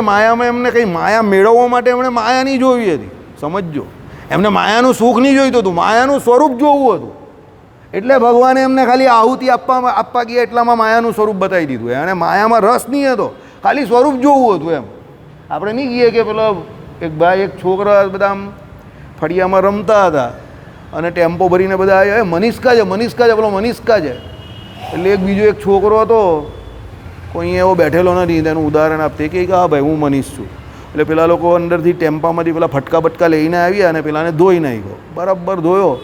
માયામાં એમને કંઈ માયા મેળવવા માટે એમણે માયા નહીં જોવી હતી. સમજજો, એમને માયાનું સુખ નહીં જોઈતું હતું, માયાનું સ્વરૂપ જોવું હતું. એટલે ભગવાને એમને ખાલી આહુતિ આપવા ગયા એટલામાં માયાનું સ્વરૂપ બતાવી દીધું. અને માયામાં રસ નહીં હતો, ખાલી સ્વરૂપ જોવું હતું એમ. આપણે નહીં કહીએ કે પેલો એક ભાઈ એક છોકરા બધા આમ ફળિયામાં રમતા હતા અને ટેમ્પો ભરીને બધા આવ્યા, મનીષકા છે મનીષકા છે, પેલો મનીષકા છે. એટલે એક બીજો એક છોકરો હતો, કોઈ એવો બેઠેલો નથી, તેનું ઉદાહરણ આપते કે હા ભાઈ હું મનીષ છું. એટલે પેલા લોકો અંદરથી ટેમ્પામાંથી પેલા ફટકા બટકા લઈને આવ્યા અને પેલાને ધોઈ નાખ્યો, બરાબર ધોયો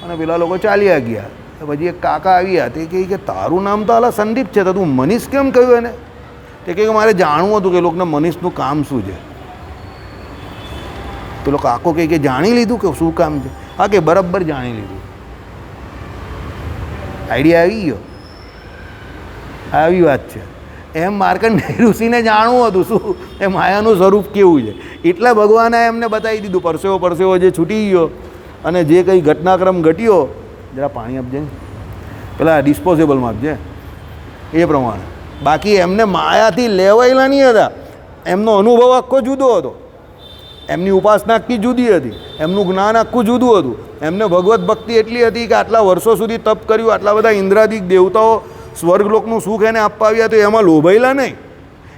અને પેલા લોકો ચાલ્યા ગયા. પછી એક કાકા આવ્યા, તે કહે કે તારું નામ તો હાલા સંદીપ છે, તો તું મનીષ કેમ કહ્યું એને? તે કહે કે મારે જાણવું હતું કે લોકોને મનીષનું કામ શું છે. પેલો કાકો કહે કે જાણી લીધું કે શું કામ છે? હા કે બરાબર જાણી લીધું, આઈડિયા આવી ગયો. આવી વાત છે. એમ માર્કંડેય ઋષિને જાણવું હતું શું એ માયાનું સ્વરૂપ કેવું છે. એટલે ભગવાને એમને બતાવી દીધું. પરસેવો પરસેવો જે છૂટી ગયો અને જે કંઈ ઘટનાક્રમ ઘટ્યો, જરા પાણી આપજે, પેલા ડિસ્પોઝેબલમાં આપજે, એ પ્રમાણે. બાકી એમને માયાથી લેવાયેલા નહીં હતા, એમનો અનુભવ આખો જુદો હતો, એમની ઉપાસના આખી જુદી હતી, એમનું જ્ઞાન આખું જુદું હતું. એમને ભગવત ભક્તિ એટલી હતી કે આટલા વર્ષો સુધી તપ કર્યું, આટલા બધા ઇન્દ્રાદિક દેવતાઓ સ્વર્ગલોકનું સુખ એને આપવા આવ્યા તો એમાં લોભાયેલા નહીં.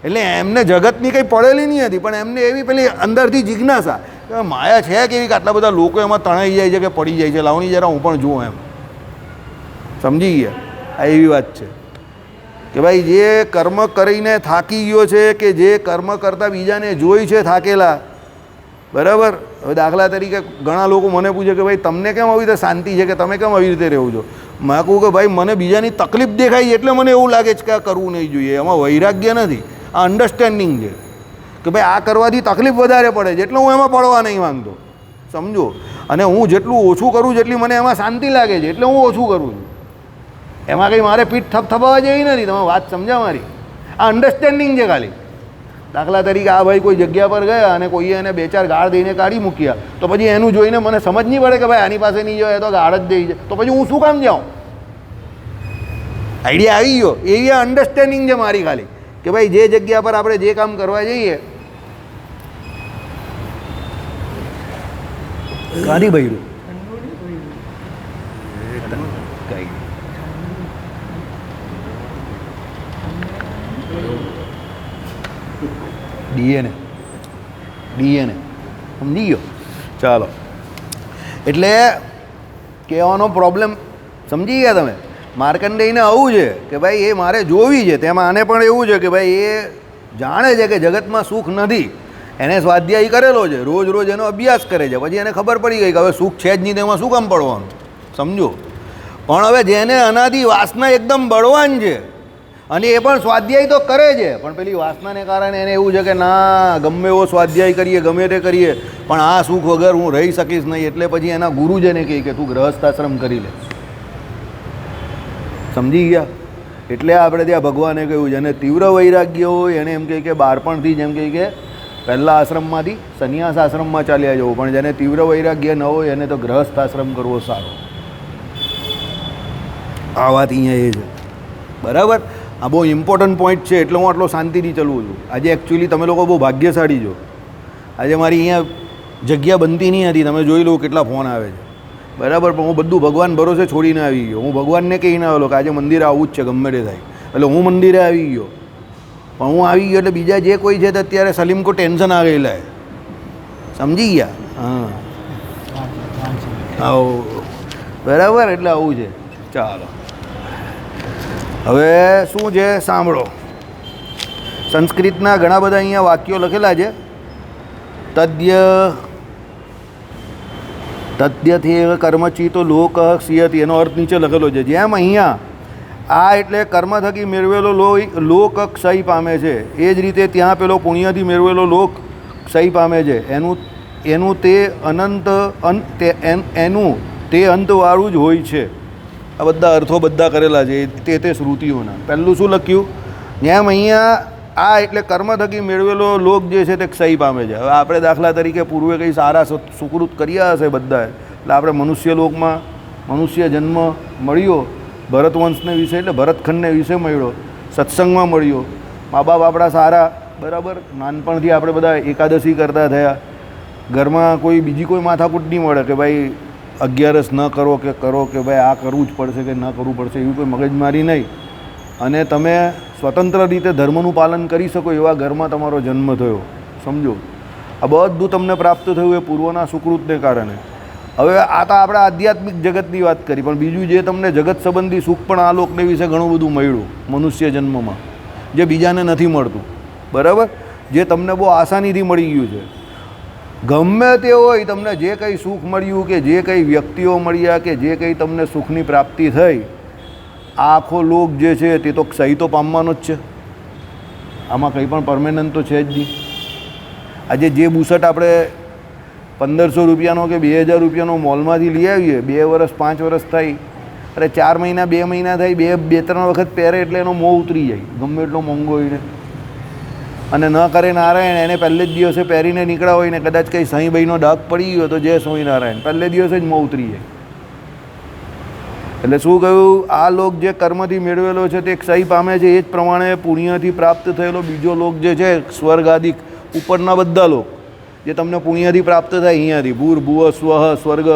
એટલે એમને જગતની કંઈ પડેલી નહીં હતી, પણ એમને એવી પેલી અંદરથી જિજ્ઞાસા કે માયા છે કેવી કે આટલા બધા લોકો એમાં તણાઈ જાય છે કે પડી જાય છે, લાવણી જરા હું પણ જોઉં એમ. સમજી ગયા? આ એવી વાત છે કે ભાઈ જે કર્મ કરીને થાકી ગયો છે, કે જે કર્મ કરતાં બીજાને જોઈ છે થાકેલા, બરાબર. હવે દાખલા તરીકે ઘણા લોકો મને પૂછે કે ભાઈ તમને કેમ આવી રીતે શાંતિ છે, કે તમે કેમ આવી રીતે રહેવું છો? મેં કહું કે ભાઈ મને બીજાની તકલીફ દેખાય એટલે મને એવું લાગે છે કે આ કરવું નહીં જોઈએ. એમાં વૈરાગ્ય નથી, આ અન્ડરસ્ટેન્ડિંગ છે કે ભાઈ આ કરવાથી તકલીફ વધારે પડે છે એટલે હું એમાં પડવા નહીં માંગતો. સમજો? અને હું જેટલું ઓછું કરું જેટલી મને એમાં શાંતિ લાગે છે એટલે હું ઓછું કરું છું. એમાં કંઈ મારે પીઠ થપથપાવા જેવી નથી. તમે વાત સમજ્યા મારી? આ અન્ડરસ્ટેન્ડિંગ છે ખાલી. દાખલા તરીકે આ ભાઈ કોઈ જગ્યા પર ગયા અને કોઈએ એને બે ચાર ગાળ દઈને કાઢી મૂક્યા, તો પછી એનું જોઈને મને સમજ નહીં પડે કે ભાઈ આની પાસે નહીં જાય તો ગાળ જ દઈ છે, તો પછી હું શું કામ જાઉં? આઈડિયા આવી ગયો? એવી અન્ડરસ્ટેન્ડિંગ છે મારી ખાલી કે ભાઈ જે જગ્યા પર આપણે જે કામ કરવા જઈએ. ગાંધી ભાઈ ડીએનએ સમજી ગયો? ચાલો, એટલે કહેવાનો પ્રોબ્લેમ સમજી ગયા તમે? માર્કંડેયને આવું છે કે ભાઈ એ મારે જોવી છે. તેમાં આને પણ એવું છે કે ભાઈ એ જાણે છે કે જગતમાં સુખ નથી, એને સ્વાધ્યાય કરેલો છે, રોજ રોજ એનો અભ્યાસ કરે છે, પછી એને ખબર પડી ગઈ કે હવે સુખ છે જ નહીં, તેમાં શું કામ પડવાનું? સમજો? પણ હવે જેને અનાદિ વાસના એકદમ બળવાન છે અને એ પણ સ્વાધ્યાય તો કરે છે, પણ પેલી વાસનાને કારણે એને એવું છે કે ના ગમે એવો સ્વાધ્યાય કરીએ, ગમે તે કરીએ, પણ આ સુખ વગર હું રહી શકીશ નહીં. એટલે પછી એના ગુરુજને કહે કે તું ગ્રહસ્થાશ્રમ કરી લે. સમજી ગયા? એટલે આપણે ત્યાં ભગવાને કહ્યું જેને તીવ્ર વૈરાગ્ય હોય એને એમ કહે કે બાળપણથી જ એમ કહે કે પહેલાં આશ્રમમાંથી સંન્યાસ આશ્રમમાં ચાલ્યા જવું, પણ જેને તીવ્ર વૈરાગ્ય ન હોય એને તો ગ્રહસ્થાશ્રમ કરવો સારો. આ વાત અહીંયા એ છે, બરાબર. આ બહુ ઇમ્પોર્ટન્ટ પોઈન્ટ છે એટલે હું આટલો શાંતિથી ચલવું છું. આજે એકચ્યુઅલી તમે લોકો બહુ ભાગ્યશાળી છો. આજે મારી અહીંયા જગ્યા બનતી નહીં હતી, તમે જોઈ લો કેટલા ફોન આવે છે, બરાબર. પણ હું બધું ભગવાન ભરોસે છોડીને આવી ગયો. હું ભગવાનને કહીને આવેલો કે આજે મંદિરે આવવું જ છે ગમે તે થાય, એટલે હું મંદિરે આવી ગયો. પણ હું આવી ગયો એટલે બીજા જે કોઈ છે તો અત્યારે સલીમ કો ટેન્શન આ ગયેલા. સમજી ગયા? હા, આવો બરાબર. એટલે આવું છે. ચાલો, હવે શું છે સાંભળો. સંસ્કૃતના ઘણા બધા અહીંયા વાક્યો લખેલા છે. તદ્યથેવ કર્મચિતો લોક સિયતિ, એનો અર્થ નીચે લખેલો છે. જેમ અહીંયા આ એટલે કર્મ થકી મેળવેલો લોક ક્ષય પામે છે, એ જ રીતે ત્યાં પેલો પુણ્યથી મેળવેલો લોક ક્ષય પામે છે. એનું તે અંતવાળું જ હોય છે. આ બધા અર્થો બધા કરેલા છે તે શ્રુતિઓના. પહેલું શું લખ્યું? જેમ અહીંયા આ એટલે કર્મ થકી મેળવેલો લોક જે છે તે ક્ષય પામે છે. હવે આપણે દાખલા તરીકે પૂર્વે કંઈ સારા સુકૃત કર્યા હશે બધાએ, એટલે આપણે મનુષ્ય લોકમાં મનુષ્ય જન્મ મળ્યો, ભરતવંશને વિશે એટલે ભરતખંડને વિશે મળ્યો, સત્સંગમાં મળ્યો, મા બાપ આપણા સારા બરાબર, નાનપણથી આપણે બધા એકાદશી કરતા થયા, ઘરમાં કોઈ બીજી કોઈ માથાકૂટ નહીં મળે કે ભાઈ 11 ન કરો કે ભાઈ આ કરવું જ પડશે કે ન કરવું પડશે, એવી કોઈ મગજમારી નહીં. અને તમે સ્વતંત્ર રીતે ધર્મનું પાલન કરી શકો એવા ઘરમાં તમારો જન્મ થયો. સમજો, આ બધું તમને પ્રાપ્ત થયું એ પૂર્વના સુકૃતને કારણે. હવે આ તો આપણે આધ્યાત્મિક જગતની વાત કરી, પણ બીજું જે તમને જગત સંબંધી સુખ પણ આ લોકને વિશે ઘણું બધું મળ્યું મનુષ્ય જન્મમાં, જે બીજાને નથી મળતું. બરાબર, જે તમને બહુ આસાનીથી મળી ગયું છે. ગમે તે હોય, તમને જે કંઈ સુખ મળ્યું કે જે કંઈ વ્યક્તિઓ મળ્યા કે જે કંઈ તમને સુખની પ્રાપ્તિ થઈ, આખો લોક જે છે તે તો ક્ષય તો પામવાનો જ છે. આમાં કંઈ પણ પરમેનન્ટ તો છે જ નહીં. આજે જે બુસટ આપણે 1500 રૂપિયાનો કે 2000 રૂપિયાનો મોલમાંથી લઈ આવીએ, 2 વર્ષ 5 વર્ષ થાય, અરે 4 મહિના 2 મહિના થાય, 2-3 વખત પહેરે એટલે એનો મોહ ઉતરી જાય, ગમે એટલો મોંઘો હોય ને. અને ન કરે નારાયણ, એને પહેલે જ દિવસે પહેરીને નીકળ્યા હોય ને કદાચ કંઈ સહીભાઈનો ડાઘ પડી ગયો તો જય સ્વામિનારાયણ, પહેલે દિવસે જ મોં ઉતરી જાય. એટલે શું કહ્યું, આ લોક જે કર્મથી મેળવેલો છે તે ક્ષય પામે છે, એ જ પ્રમાણે પુણ્યથી પ્રાપ્ત થયેલો બીજો લોક જે છે સ્વર્ગ આદિ ઉપરના બધા લોક જે તમને પુણ્યથી પ્રાપ્ત થાય અહીંયાથી, ભૂર ભુવ સ્વહ સ્વર્ગ,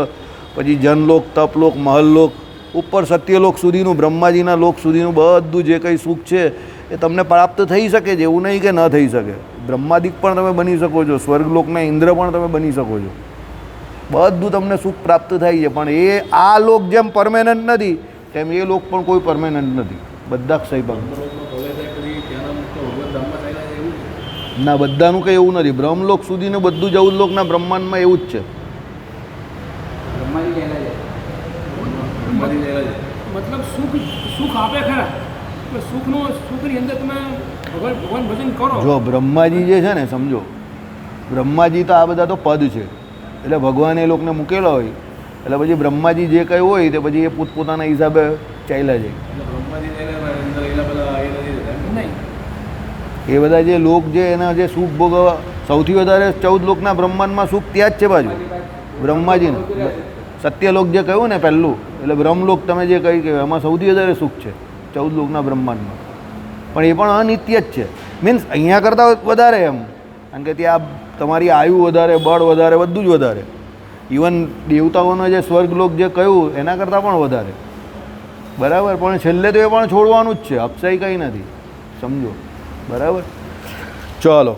પછી જનલોક, તપલોક, મહલલોક, ઉપર સત્યલોક સુધીનું, બ્રહ્માજીના લોક સુધીનું બધું જે કંઈ સુખ છે એ તમને પ્રાપ્ત થઈ શકે છે. એવું નહીં કે ન થઈ શકે. બ્રહ્માદિક પણ તમે બની શકો છો, સ્વર્ગલોકના ઇન્દ્ર પણ તમે બની શકો છો, બધું તમને સુખ પ્રાપ્ત થાય છે. પણ એ આ લોક જેમ પરમેનન્ટ નથી તેમ એ લોક પણ કોઈ પરમેનન્ટ નથી, બધા ક્ષય પામે. ના, બધાનું કંઈ એવું નથી. બ્રહ્મલોક સુધીનું બધું 14 લોકના બ્રહ્માંડમાં એવું જ છે. મતલબ સુખ આપે ખરા, સુખની અંદર તમે ભગવાન ભજન કરો. જો બ્રહ્માજી જે છે ને, સમજો, બ્રહ્માજી તો આ બધા તો પદ છે, એટલે ભગવાન એ લોકોને મૂકેલા હોય, એટલે પછી બ્રહ્માજી જે કંઈ હોય તે પછી એ પોતપોતાના હિસાબે ચાલ્યા જાય. એ બધા જે લોક જે એના જે સુખ ભોગવવા, સૌથી વધારે 14 લોકના બ્રહ્માંડમાં સુખ ત્યાં જ છે બાજુ બ્રહ્માજીને. સત્યલોક જે કહ્યું ને પહેલું, એટલે બ્રહ્મલોક તમે જે કહી કહેવાય, એમાં સૌથી વધારે સુખ છે 14 લોકના બ્રહ્માંડમાં. પણ એ પણ અનિત્ય જ છે, મીન્સ અહીંયા કરતાં વધારે એમ, કારણ કે ત્યાં તમારી આયુ વધારે, બળ વધારે, બધું જ વધારે. ઇવન દેવતાઓનો જે સ્વર્ગલોક જે કહ્યું એના કરતાં પણ વધારે. બરાબર, પણ છેલ્લે તો એ પણ છોડવાનું જ છે, અપસાઈ કંઈ નથી. સમજો, બરાબર. ચાલો,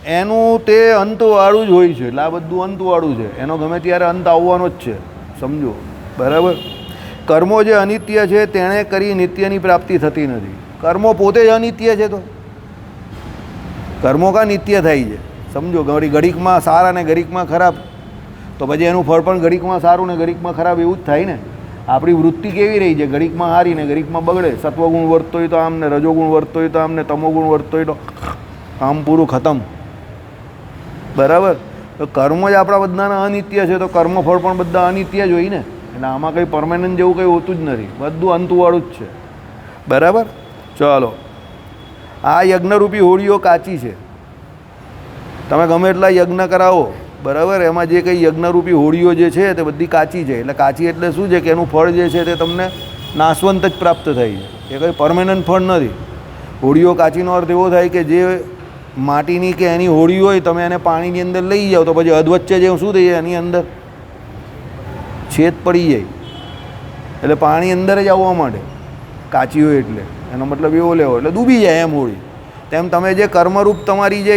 એનું તે અંતવાળું જ હોય છે, એટલે આ બધું અંતવાળું છે, એનો ગમે ત્યારે અંત આવવાનો જ છે. સમજો, બરાબર. કર્મો જે અનિત્ય છે તેણે કરી નિત્યની પ્રાપ્તિ થતી નથી. કર્મો પોતે જ અનિત્ય છે, તો કર્મો કા નિત્ય થાય છે. સમજો, ઘડીકમાં સારા ને ઘડીકમાં ખરાબ, તો પછી એનું ફળ પણ ઘડીકમાં સારું ને ઘડીકમાં ખરાબ એવું જ થાય ને. આપણી વૃત્તિ કેવી રહી છે, ઘડીકમાં સારી ને ઘડીકમાં બગડે. સત્વગુણ વર્તતો હોય તો આમ ને રજોગુણ વર્તતો હોય તો આમ ને તમોગુણ વર્તતો હોય તો આમ પૂરું ખતમ. બરાબર, તો કર્મ જ આપણા બધાના અનિત્ય છે, તો કર્મફળ પણ બધા અનિત્ય જ હોય ને. એટલે આમાં કંઈ પરમેનન્ટ જેવું કંઈ હોતું જ નથી, બધું અંતવાળું જ છે. બરાબર. ચાલો, આ યજ્ઞરૂપી હોળીઓ કાચી છે. તમે ગમે એટલા યજ્ઞ કરાવો, બરાબર, એમાં જે કંઈ યજ્ઞરૂપી હોળીઓ જે છે તે બધી કાચી છે. એટલે કાચી એટલે શું છે કે એનું ફળ જે છે તે તમને નાશવંત જ પ્રાપ્ત થાય છે, એ કંઈ પરમેનન્ટ ફળ નથી. હોળીઓ કાચીનો અર્થ એવો થાય કે જે માટીની કે એની હોળી હોય, તમે એને પાણીની અંદર લઈ જાઓ તો પછી અધવચ્ચે જે શું થઈ જાય, એની અંદર છેદ પડી જાય, એટલે પાણી અંદર જ આવવા માંડે. કાચી હોય એટલે એનો મતલબ એવો લેવો, એટલે ડૂબી જાય એમ હોળી. તેમ તમે જે કર્મરૂપ તમારી જે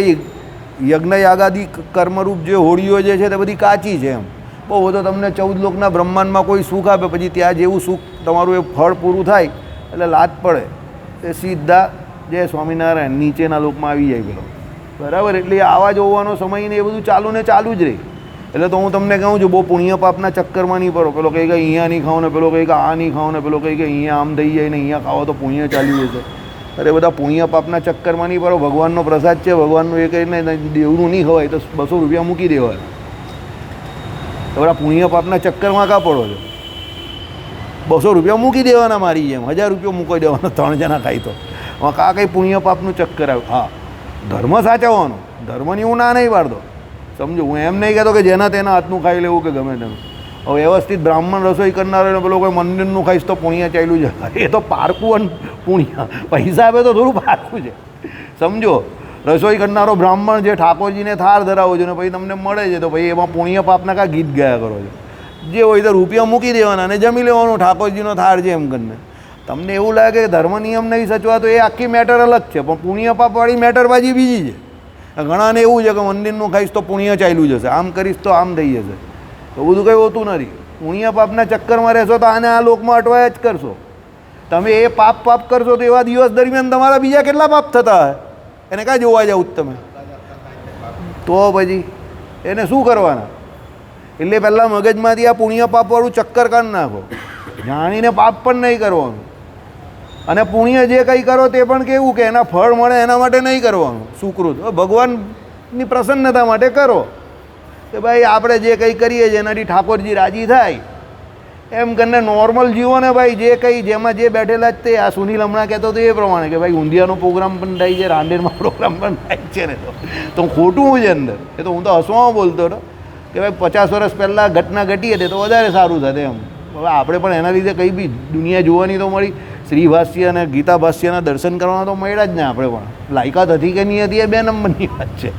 યજ્ઞ યાગાદી કર્મરૂપ જે હોળીઓ જે છે તે બધી કાચી છે. એમ બહુ બધો તમને 14 લોકના બ્રહ્માંડમાં કોઈ સુખ આપે, પછી ત્યાં જેવું સુખ તમારું એ ફળ પૂરું થાય એટલે લાત પડે, એ સીધા જય સ્વામિનારાયણ નીચેના લોકમાં આવી જાય પેલો. બરાબર, એટલે આવા જોવાનો સમય ને એ બધું ચાલુ ને ચાલુ જ રહે. એટલે તો હું તમને કહું છું, બહુ પુણ્ય પાપના ચક્કરમાં નહીં પડો. પેલો કંઈ કે અહીંયા નહીં ખાઓ ને, પેલો કંઈ કે આ નહીં ખાઓ ને, પેલો કંઈ કે અહીંયા આમ થઈ જાય ને અહીંયા ખાઓ તો પુણ્ય ચાલી જશે. અરે બધા પુણ્ય પાપના ચક્કરમાં નહીં પડો. ભગવાનનો પ્રસાદ છે, ભગવાનનું એ કંઈ નહીં, દેવનું નહીં ખવાય તો 200 રૂપિયા મૂકી દેવાય. તો બધા પુણ્ય પાપના ચક્કરમાં કાં પડો છો? 200 રૂપિયા મૂકી દેવાના, મારી જેમ 1000 રૂપિયા મૂકી દેવાના, 3 જણા ખાઈ તો કાં કંઈ પુણ્ય પાપનું ચક્કર આવે. હા, ધર્મ સાચવવાનો, ધર્મની હું ના નહીં પાડતો. સમજો, હું એમ નહીં કહેતો કે જેના તેના હાથનું ખાઈ લેવું કે ગમે તેનું. હવે વ્યવસ્થિત બ્રાહ્મણ રસોઈ કરનાર પેલો કોઈ મંદિરનું ખાઈશ તો પુણ્ય ચાલ્યું છે, એ તો પારકું અને પુણ્ય પૈસા આપે તો થોડું પારકું છે. સમજો, રસોઈ કરનારો બ્રાહ્મણ જે ઠાકોરજીને થાળ ધરાવો છો ને પછી તમને મળે છે તો ભાઈ એમાં પુણ્ય પાપના કાં ગીત ગાયા કરો છો? જે હોય તો રૂપિયા મૂકી દેવાના અને જમી લેવાનું, ઠાકોરજીનો થાળ છે એમ કરીને. તમને એવું લાગે કે ધર્મ નિયમ નહીં સચવા તો એ આખી મેટર અલગ છે, પણ પુણ્ય પાપવાળી મેટર બાજી બીજી છે. ઘણાને એવું છે કે મંદિરનું ખાઈશ તો પુણ્ય ચાલ્યું જશે, આમ કરીશ તો આમ થઈ જશે. તો બધું કંઈ હોતું નથી. પુણ્ય પાપના ચક્કરમાં રહેશો તો આને આ લોકમાં અટવાયા જ કરશો. તમે એ પાપ કરશો તો એવા દિવસ દરમિયાન તમારા બીજા કેટલા પાપ થતા હોય એને કાં જોવા જાવ તમે? તો પછી એને શું કરવાના? એટલે પહેલાં મગજમાંથી આ પુણ્ય પાપવાળું ચક્કર કાઢી નાખો. જાણીને પાપ પણ નહીં કરવાનું, અને પુણ્ય જે કંઈ કરો તે પણ કેવું કે એના ફળ મળે એના માટે નહીં કરવાનું. સુકૃત ભગવાનની પ્રસન્નતા માટે કરો કે ભાઈ આપણે જે કંઈ કરીએ છીએ એનાથી ઠાકોરજી રાજી થાય એમ કરીને નોર્મલ જીવો ને ભાઈ. જે કંઈ જેમાં જે બેઠેલા જ તે આ સુનિલ હમણાં કહેતો હતો એ પ્રમાણે કે ભાઈ ઊંધિયાનો પ્રોગ્રામ પણ થાય છે, રાંદેરમાં પ્રોગ્રામ પણ થાય છે ને. તો ખોટું હું છે અંદર એ તો હું તો હસવામાં બોલતો હતો કે ભાઈ 50 વર્ષ પહેલાં ઘટના ઘટી હતી તો વધારે સારું થશે એમ. હવે આપણે પણ એના લીધે કંઈ બી દુનિયા જોવાની તો મળી, શ્રી ભાષ્ય અને ગીતા ભાષ્યના દર્શન કરવાના તો મળ્યા જ ને. આપણે પણ લાયકાત હતી કે નહીં હતી એ 2 નંબરની વાત છે,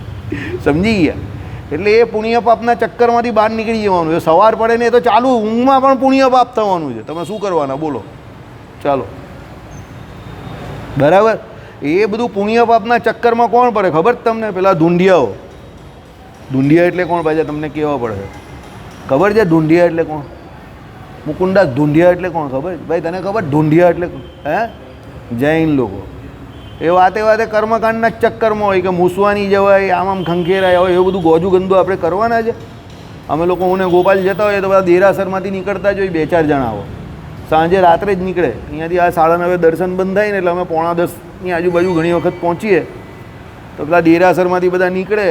સમજી ગયા? એટલે એ પુણ્ય પાપના ચક્કરમાંથી બહાર નીકળી જવાનું. એ સવાર પડે ને એ તો ચાલુ ઊંઘમાં પણ પુણ્ય પાપ થવાનું છે. તમે શું કરવાના બોલો? ચાલો, બરાબર. એ બધું પુણ્ય પાપના ચક્કરમાં કોણ પડે ખબર તમને? પેલા ઢૂંઢિયાઓ. ઢૂંઢિયા એટલે કોણ પાછા તમને કહેવા પડે ખબર છે? ઢૂંઢિયા એટલે કોણ? મુકુંદાસ ઢૂંઢિયા એટલે કોણ ખબર? ભાઈ તને ખબર ઢૂંઢિયા એટલે હે? જૈન લોકો. એ વાતે કર્મકાંડના જ ચક્કરમાં હોય કે મૂસવાની જવાય, આમ ખંખેરાય હોય, એવું બધું ગોજું ગંદુ આપણે કરવાના છે. અમે લોકો હું ગોપાલ જતા હોઈએ તો બધા દેરાસરમાંથી નીકળતા જ હોય 2-4 જણા આવો. સાંજે રાત્રે જ નીકળે અહીંયાથી. આ 9:30 દર્શન બંધ થાય ને એટલે અમે 9:45ની આજુબાજુ ઘણી વખત પહોંચીએ તો પેલા દેરાસરમાંથી બધા નીકળે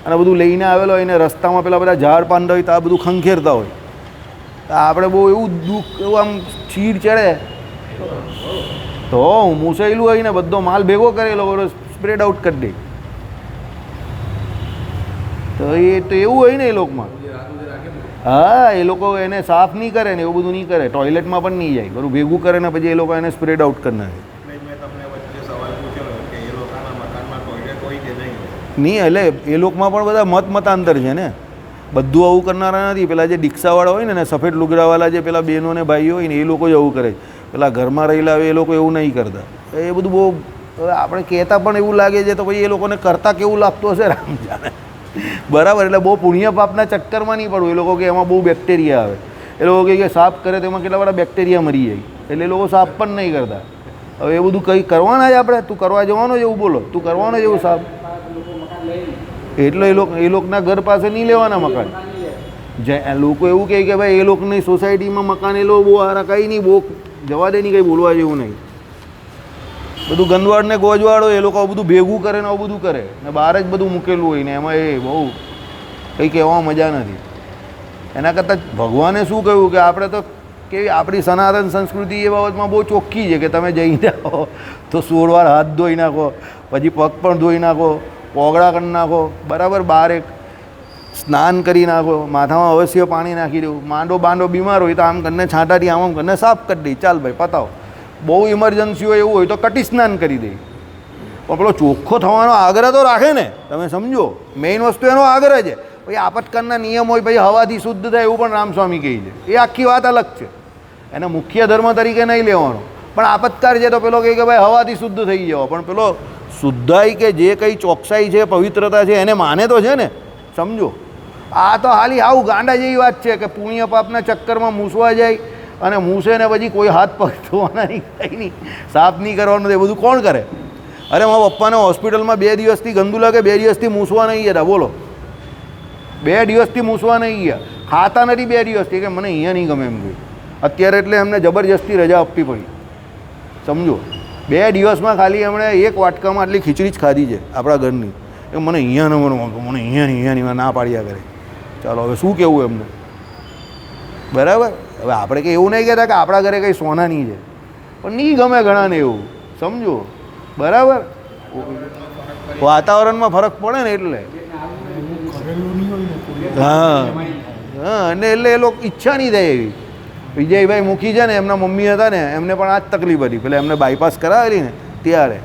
અને બધું લઈને આવેલો હોય ને રસ્તામાં પેલા બધા ઝાડ પાંદડા હોય તો આ બધું ખંખેરતા હોય. આપણે બહુ એવું દુઃખ એવું આમ ચીડ ચડે તો મૂસાયેલું હોય ને બધો માલ ભેગો કરેલો બધો સ્પ્રેડ આઉટ કરી દે. તો એ તો એવું હોય ને એ લોકોમાં. હા, એ લોકો એને સાફ નહીં કરે ને એવું બધું નહીં કરે, ટોયલેટમાં પણ નહીં જાય, બધું ભેગું કરે ને પછી એ લોકો એને સ્પ્રેડ આઉટ કરી નાખે. નહીં એટલે એ લોકોમાં પણ બધા મતાંતર છે ને. બધું આવું કરનારા નથી. પેલા જે દીક્ષાવાળા હોય ને સફેદ લુગડાવાળા જે પેલા બહેનો ને ભાઈઓ હોય ને એ લોકો જ આવું કરે. પેલા ઘરમાં રહેલા હોય એ લોકો એવું નહીં કરતા. એ બધું બહુ આપણે કહેતા પણ એવું લાગે છે તો પછી એ લોકોને કરતાં કેવું લાગતું હશે રામ જાણે. બરાબર. એટલે બહુ પુણ્ય પાપના ચક્કરમાં નહીં પડવું. એ લોકો કે એમાં બહુ બેક્ટેરિયા આવે. એ લોકો કે સાફ કરે તો એમાં કેટલા બધા બેક્ટેરિયા મરી જાય, એટલે એ લોકો સાફ પણ નહીં કરતા. હવે એ બધું કંઈ કરવાના જ આપણે? તું કરવા જવાનો જ એવું બોલો, તું કરવાનો જ એવું સાફ? એટલે એ લોકોના ઘર પાસે નહીં લેવાના મકાન. લોકો એવું કહે કે ભાઈ એ લોકોની સોસાયટીમાં મકાન એ લોકો બહુ હારા કંઈ નહીં, બહુ જવા દે નહીં, કંઈ બોલવા જેવું નહીં. બધું ગંદવાડ ને ગોજવાડ હોય એ લોકો બધું ભેગું કરે ને આવું બધું કરે ને બહાર જ બધું મૂકેલું હોય ને એમાં એ બહુ કંઈ કહેવામાં મજા નથી. એના કરતાં ભગવાને શું કહ્યું કે આપણે તો કેવી આપણી સનાતન સંસ્કૃતિ એ બાબતમાં બહુ ચોખ્ખી છે કે તમે જઈ જાઓ તો 16 વાર હાથ ધોઈ નાખો, પછી પગ પણ ધોઈ નાખો, પોગળા કરી નાખો, બરાબર. બહાર એક સ્નાન કરી નાખો, માથામાં અવશ્ય પાણી નાખી દેવું. બાંડો બીમાર હોય તો આમ કરીને છાંટાથી આમ કરીને સાફ કરી દઈ, ચાલ ભાઈ પતાવો. બહુ ઇમરજન્સી હોય એવું હોય તો કટી સ્નાન કરી દે. પણ પેલો ચોખ્ખો થવાનો આગ્રહ તો રાખે ને, તમે સમજો. મેઇન વસ્તુ એનો આગ્રહ છે. પછી આપતકાળના નિયમ હોય પછી હવાથી શુદ્ધ થાય એવું પણ રામસ્વામી કહે છે. એ આખી વાત અલગ છે, એને મુખ્ય ધર્મ તરીકે નહીં લેવાનો. પણ આપતકાળ છે તો પેલો કહે કે ભાઈ હવાથી શુદ્ધ થઈ જાઓ, પણ પેલો શુદ્ધાઈ કે જે કંઈ ચોકસાઈ છે, પવિત્રતા છે એને માને તો છે ને, સમજો. આ તો હાલી આવું ગાંડા જેવી વાત છે કે પુણ્ય પાપના ચક્કરમાં મૂસવા જાય અને મૂસે ને પછી કોઈ હાથ પગ ધોવાના નહીં, કંઈ નહીં, સાફ નહીં કરવાનું. એ બધું કોણ કરે? અરે મારા પપ્પાને હોસ્પિટલમાં 2 દિવસથી ગંદુ લાગે, 2 દિવસથી મૂસવા નહીં ગયા. બોલો, 2 દિવસથી મૂસવા નહીં ગયા, ખાતા નથી 2 દિવસથી કે મને અહીંયા નહીં ગમે એમ કહ્યું. અત્યારે એટલે એમને જબરજસ્તી રજા આપવી પડી, સમજો. 2 દિવસમાં ખાલી એમણે 1 વાટકામાં આટલી ખીચડી જ ખાધી છે આપણા ઘરની. એ મને અહીંયા ન મને અહીંયા ના પાડ્યા કરે. ચાલો હવે શું કહેવું એમને, બરાબર. હવે આપણે કંઈ એવું નહીં કહેતા કે આપણા ઘરે કંઈ સોનાની છે, પણ નહીં ગમે ઘણાને એવું, સમજો, બરાબર. વાતાવરણમાં ફરક પડે ને એટલે. હા હા, અને એટલે એ લોકો ઈચ્છા નહીં થાય એવી. વિજયભાઈ મુખી છે ને, એમના મમ્મી હતા ને, એમને પણ આ જ તકલીફ હતી. પેલા એમને બાયપાસ કરાવેલી ને ત્યારે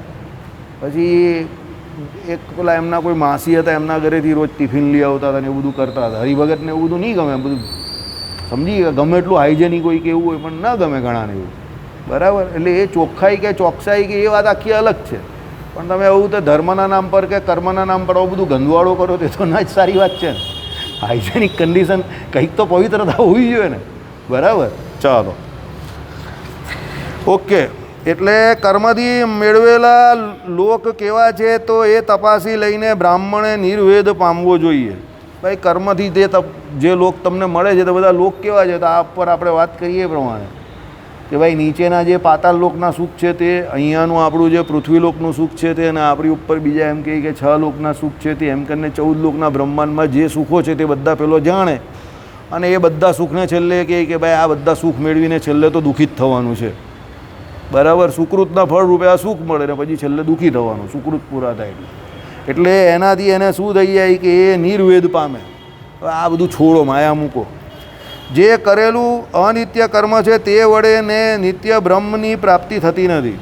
પછી એક પેલા એમના કોઈ માસી હતા, એમના ઘરેથી રોજ ટિફિન લઈ આવતા હતા ને એવું બધું કરતા હતા. હરિભગતને એવું બધું નહીં ગમે, બધું સમજી ગયા, ગમે એટલું હાઇજેનિક હોય કે એવું હોય પણ ના ગમે ઘણાને એવું, બરાબર. એટલે એ ચોખ્ખાઈ કે ચોકસાઈ કે એ વાત આખી અલગ છે. પણ તમે એવું તો ધર્મના નામ પર કે કર્મના નામ પર આવું બધું ગંદવાળો કરો તે તો ના જ સારી વાત છે ને. હાઇજેનિક કન્ડિશન કંઈક તો પવિત્રતા હોવી જોઈએ ને, બરાબર. ચાલો, ઓકે. એટલે કર્મથી મેળવેલા લોક કેવા છે તો એ તપાસી લઈને બ્રાહ્મણે નિર્વેદ પામવો જોઈએ. ભાઈ કર્મથી જે લોક તમને મળે છે તો બધા લોક કેવા છે, તો આ પર આપણે વાત કરીએ પ્રમાણે કે ભાઈ નીચેના જે પાતાળ લોકના સુખ છે તે, અહીંયાનું આપણું જે પૃથ્વીલોકનું સુખ છે તે, અને આપણી ઉપર બીજા એમ કહે કે 6 લોકના સુખ છે તે, એમ કરીને 14 લોકના બ્રહ્માંડમાં જે સુખો છે તે બધા પેલો જાણે. અને એ બધા સુખને છેલ્લે કહે કે ભાઈ આ બધા સુખ મેળવીને છેલ્લે તો દુઃખી જ થવાનું છે, બરાબર. સુકૃતના ફળ રૂપે આ સુખ મળે ને પછી છેલ્લે દુઃખી થવાનું, સુકૃત પૂરા થાય એટલે એનાથી એને શું થઈ જાય કે એ નિર્વેદ પામે. આ બધું છોડો, માયા મૂકો. જે કરેલું અનિત્ય કર્મ છે તે વડે ને નિત્ય બ્રહ્મની પ્રાપ્તિ થતી નથી,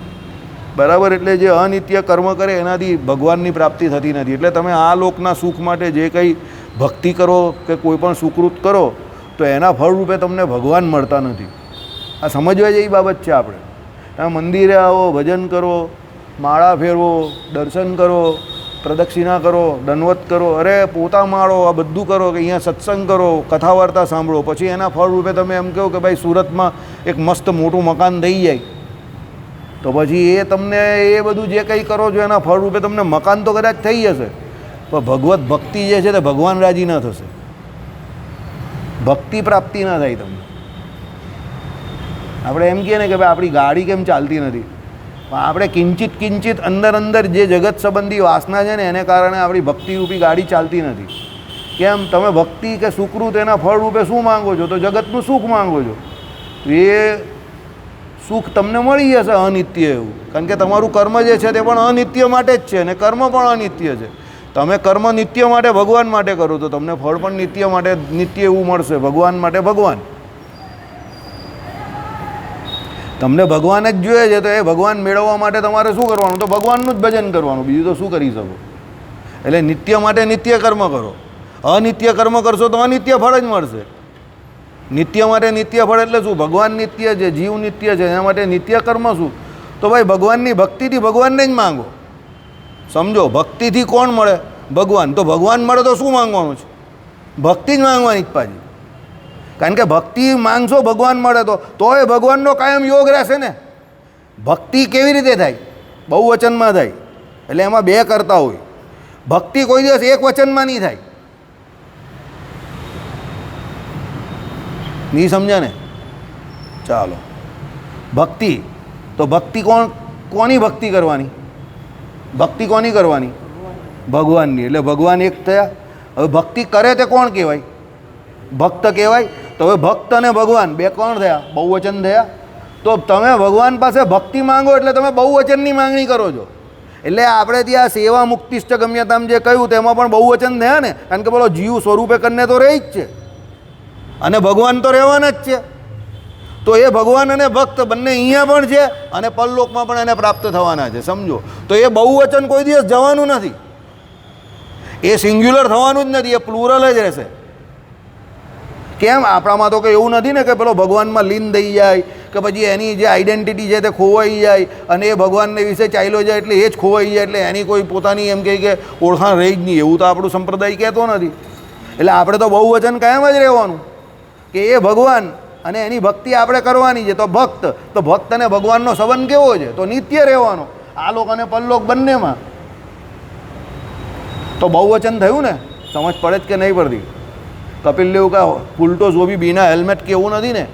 બરાબર. એટલે જે અનિત્ય કર્મ કરે એનાથી ભગવાનની પ્રાપ્તિ થતી નથી. એટલે તમે આ લોકના સુખ માટે જે કંઈ ભક્તિ કરો કે કોઈ પણ સુકૃત કરો તો એના ફળ રૂપે તમને ભગવાન મળતા નથી. આ સમજવા જેવી બાબત છે. આપણે તમે મંદિરે આવો, ભજન કરો, માળા ફેરવો, દર્શન કરો, પ્રદક્ષિણા કરો, દંડવત કરો, અરે પોતા માળો, આ બધું કરો, કે અહીંયા સત્સંગ કરો, કથા વાર્તા સાંભળો, પછી એના ફળ રૂપે તમે એમ કહો કે ભાઈ સુરતમાં એક મસ્ત મોટું મકાન થઈ જાય, તો પછી એ તમને એ બધું જે કંઈ કરો છો એના ફળ રૂપે તમને મકાન તો કદાચ થઈ જશે, પણ ભગવત ભક્તિ જે છે તે ભગવાન રાજી ન થશે, ભક્તિ પ્રાપ્તિ ના થાય તમને. આપણે એમ કહીએ ને કે ભાઈ આપણી ગાડી કેમ ચાલતી નથી, પણ આપણે કિંચિત કિંચિત અંદર જે જગત સંબંધી વાસના છે ને એને કારણે આપણી ભક્તિરૂપી ગાડી ચાલતી નથી. કેમ? તમે ભક્તિ કે સુકૃત એના ફળ રૂપે શું માંગો છો? તો જગતનું સુખ માંગો છો. એ સુખ તમને મળી જશે અનિત્ય એવું, કારણ કે તમારું કર્મ જે છે તે પણ અનિત્ય માટે જ છે અને કર્મ પણ અનિત્ય છે. તમે કર્મ નિત્ય માટે ભગવાન માટે કરો તો તમને ફળ પણ નિત્ય માટે નિત્ય એવું મળશે, ભગવાન માટે ભગવાન. તમને ભગવાન જ જોઈએ છે તો એ ભગવાન મેળવવા માટે તમારે શું કરવાનું? તો ભગવાનનું જ ભજન કરવાનું, બીજું તો શું કરી શકો? એટલે નિત્ય માટે નિત્ય કર્મ કરો, અનિત્ય કર્મ કરશો તો અનિત્ય ફળ જ મળશે. નિત્ય માટે નિત્ય ફળ એટલે શું? ભગવાન નિત્ય છે, જીવ નિત્ય છે, એના માટે નિત્ય કર્મ શું? તો ભાઈ ભગવાનની ભક્તિથી ભગવાનને જ માંગો. સમજો, ભક્તિથી કોણ મળે? ભગવાન. તો ભગવાન મળે તો શું માંગવાનું છે? ભક્તિ જ માંગવાની જ પાછી. કારણ કે ભક્તિ માંગશો ભગવાન મળે તો એ ભગવાનનો કાયમ યોગ રહેશે ને. ભક્તિ કેવી રીતે થાય? બહુવચનમાં થાય, એટલે એમાં બે કરતા હોય. ભક્તિ કોઈ દિવસ એક વચનમાં નહીં થાય. નહીં સમજ્યા ને? ચાલો, ભક્તિ તો ભક્તિ કોની ભક્તિ કરવાની? ભક્તિ કોની કરવાની? ભગવાનની. એટલે ભગવાન એક થયા. હવે ભક્તિ કરે તે કોણ કહેવાય? ભક્ત કહેવાય. તો હવે ભક્ત અને ભગવાન બે કોણ થયા? બહુવચન થયા. તો તમે ભગવાન પાસે ભક્તિ માંગો એટલે તમે બહુવચનની માંગણી કરો છો. એટલે આપણે ત્યાં સેવા મુક્તિષ્ઠ ગમ્યતામ જે કહ્યું તેમાં પણ બહુવચન થયા ને, કારણ કે બોલો જીવ સ્વરૂપે કરીને તો રહી જ છે અને ભગવાન તો રહેવાના જ છે. તો એ ભગવાન અને ભક્ત બંને અહીંયા પણ છે અને પરલોકમાં પણ એને પ્રાપ્ત થવાના છે. સમજો, તો એ બહુવચન કોઈ દિવસ જવાનું નથી, એ સિંગ્યુલર થવાનું જ નથી, એ પ્લુરલ જ રહેશે. કેમ? આપણામાં તો કંઈ એવું નથી ને કે પેલો ભગવાનમાં લીન થઈ જાય કે પછી એની જે આઈડેન્ટિટી છે તે ખોવાઈ જાય અને એ ભગવાનને વિશે ચાલ્યો જાય એટલે એ જ ખોવાઈ જાય, એટલે એની કોઈ પોતાની એમ કહે કે ઓળખાણ રહી જ નહીં. એવું તો આપણું સંપ્રદાય કહેતો નથી. એટલે આપણે તો બહુવચન કાયમ જ રહેવાનું કે એ ભગવાન અને એની ભક્તિ આપણે કરવાની છે. તો ભક્ત અને ભગવાનનો સંબંધ કેવો છે? તો નિત્ય રહેવાનો, આ લોક અને પરલોક બંનેમાં. તો બહુવચન થયું ને? સમજ પડે જ કે નહીં પડતી? કપિલ દેવ કા ઉલટો જોબી બીના હેલ્મેટ કેવું નથી ને?